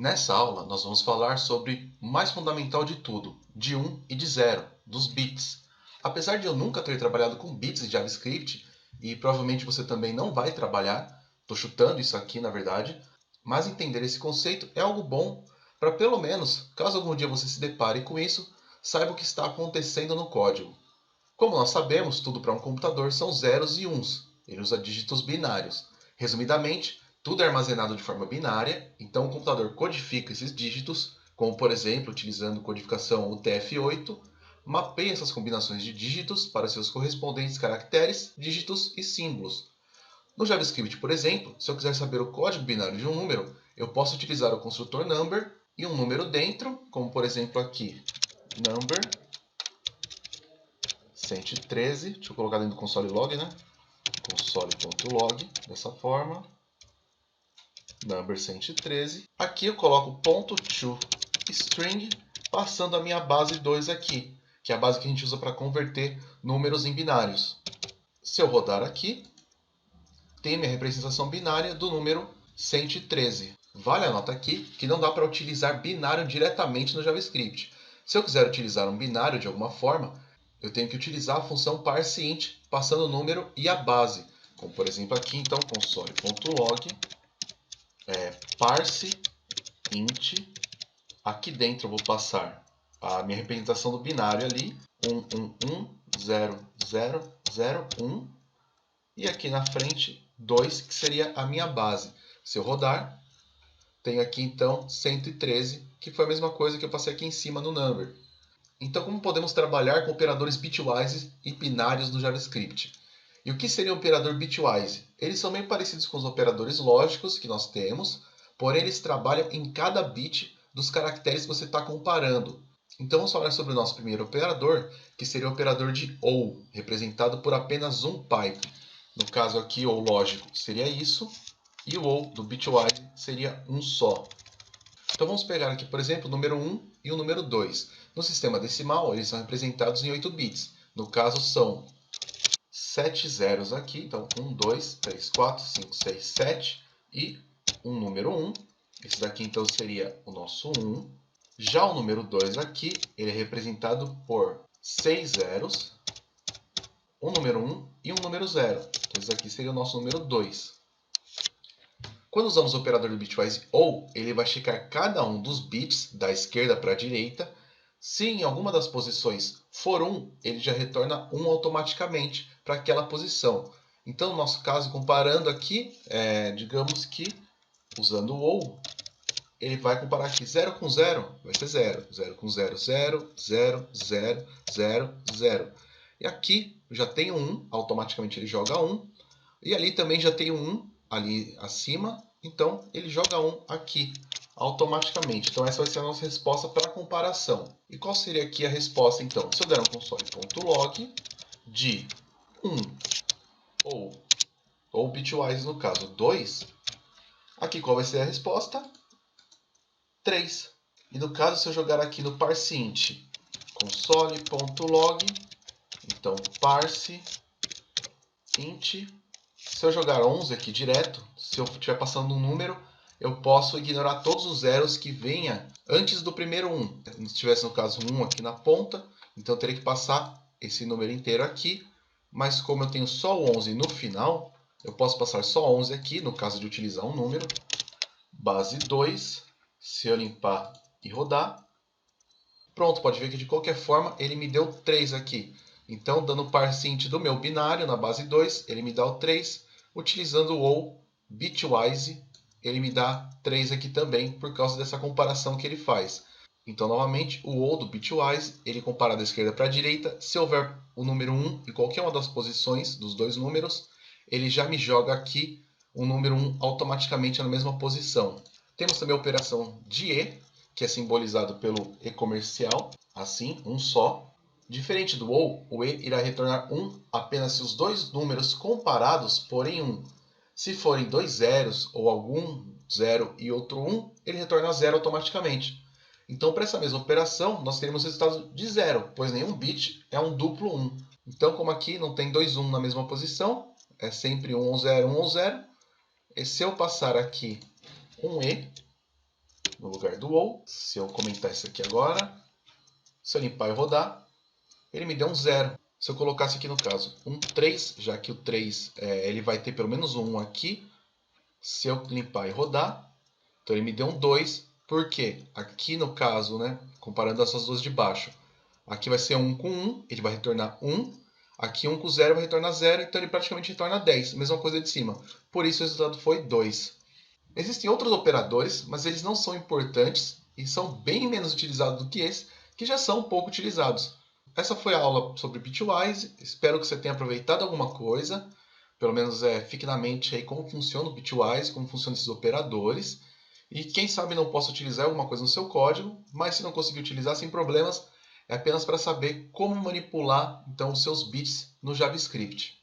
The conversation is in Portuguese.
Nessa aula, nós vamos falar sobre o mais fundamental de tudo, de 1 e de 0, dos bits. Apesar de eu nunca ter trabalhado com bits em JavaScript, e provavelmente você também não vai trabalhar, estou chutando isso aqui na verdade, mas entender esse conceito é algo bom para pelo menos, caso algum dia você se depare com isso, saiba o que está acontecendo no código. Como nós sabemos, tudo para um computador são zeros e uns, ele usa dígitos binários. Resumidamente, tudo é armazenado de forma binária, então o computador codifica esses dígitos, como por exemplo, utilizando codificação UTF-8, mapeia essas combinações de dígitos para seus correspondentes caracteres, dígitos e símbolos. No JavaScript, por exemplo, se eu quiser saber o código binário de um número, eu posso utilizar o construtor number e um número dentro, como por exemplo aqui, number 113, deixa eu colocar dentro do console log, né? console.log, dessa forma, number 113. Aqui eu coloco .toString, passando a minha base 2 aqui, que é a base que a gente usa para converter números em binários. Se eu rodar aqui, tem a minha representação binária do número 113. Vale a nota aqui que não dá para utilizar binário diretamente no JavaScript. Se eu quiser utilizar um binário de alguma forma, eu tenho que utilizar a função parseInt, passando o número e a base. Como por exemplo aqui, então, console.log, parseInt. Aqui dentro eu vou passar a minha representação do binário ali, 1110001. E aqui na frente, 2, que seria a minha base. Se eu rodar, tenho aqui então 113, que foi a mesma coisa que eu passei aqui em cima no number. Então, como podemos trabalhar com operadores bitwise e binários no JavaScript? E o que seria um operador bitwise? Eles são meio parecidos com os operadores lógicos que nós temos, porém eles trabalham em cada bit dos caracteres que você está comparando. Então, vamos falar sobre o nosso primeiro operador, que seria o operador de OR, representado por apenas um pipe. No caso aqui, OR lógico seria isso, e o OR do bitwise seria um só. Então vamos pegar aqui, por exemplo, o número 1 e o número 2. No sistema decimal, eles são representados em 8 bits. No caso, são 7 zeros aqui. Então, 1, 2, 3, 4, 5, 6, 7 e um número 1. Esse daqui, então, seria o nosso 1. Já o número 2 aqui, ele é representado por 6 zeros, um número 1 e um número 0. Então, esse aqui seria o nosso número 2. Quando usamos o operador do bitwise OR, ele vai checar cada um dos bits da esquerda para a direita. Se em alguma das posições for 1, ele já retorna 1 automaticamente para aquela posição. Então, no nosso caso, comparando aqui, digamos que usando o OR, ele vai comparar aqui 0 com 0, vai ser 0. 0 com 0, 0, 0, 0, 0, 0. E aqui eu já tenho 1, automaticamente ele joga 1. E ali também já tenho 1 ali acima, então ele joga 1 aqui automaticamente. Então essa vai ser a nossa resposta para a comparação. E qual seria aqui a resposta então? Se eu der um console.log de 1 ou bitwise no caso 2, aqui qual vai ser a resposta? 3. E no caso se eu jogar aqui no parseInt console.log, então parseInt, se eu jogar 11 aqui direto, se eu estiver passando um número, eu posso ignorar todos os zeros que venha antes do primeiro 1. Se tivesse no caso 1 aqui na ponta, então eu teria que passar esse número inteiro aqui. Mas como eu tenho só o 11 no final, eu posso passar só 11 aqui, no caso de utilizar um número. Base 2, se eu limpar e rodar. Pronto, pode ver que de qualquer forma ele me deu 3 aqui. Então, dando o parseInt do meu binário na base 2, ele me dá o 3. Utilizando o OR bitwise, ele me dá 3 aqui também, por causa dessa comparação que ele faz. Então, novamente, o OR do bitwise, ele compara da esquerda para a direita. Se houver o número 1 em qualquer uma das posições dos dois números, ele já me joga aqui o número 1 automaticamente na mesma posição. Temos também a operação de E, que é simbolizado pelo E comercial, assim, um só. Diferente do OR, o E irá retornar 1 apenas se os dois números comparados forem 1. Se forem dois zeros ou algum 0 e outro 1, ele retorna 0 automaticamente. Então, para essa mesma operação, nós teremos resultado de 0, pois nenhum bit é um duplo 1. Então, como aqui não tem dois 1 na mesma posição, é sempre 1 ou 0, 1 ou 0. E se eu passar aqui um E, vou do ou. Se eu comentar isso aqui agora, se eu limpar e rodar, ele me deu um 0. Se eu colocasse aqui no caso um 3, já que o 3 ele vai ter pelo menos um aqui, se eu limpar e rodar, então ele me deu um 2. Por quê? Aqui no caso, né, comparando essas duas de baixo, aqui vai ser 1 com 1, ele vai retornar 1. Aqui 1 com 0 vai retornar 0, então ele praticamente retorna 10. Mesma coisa de cima. Por isso o resultado foi 2. Existem outros operadores, mas eles não são importantes e são bem menos utilizados do que esse, que já são pouco utilizados. Essa foi a aula sobre Bitwise. Espero que você tenha aproveitado alguma coisa. Pelo menos fique na mente aí como funciona o Bitwise, como funcionam esses operadores. E quem sabe não possa utilizar alguma coisa no seu código, mas se não conseguir utilizar sem problemas, é apenas para saber como manipular então os seus bits no JavaScript.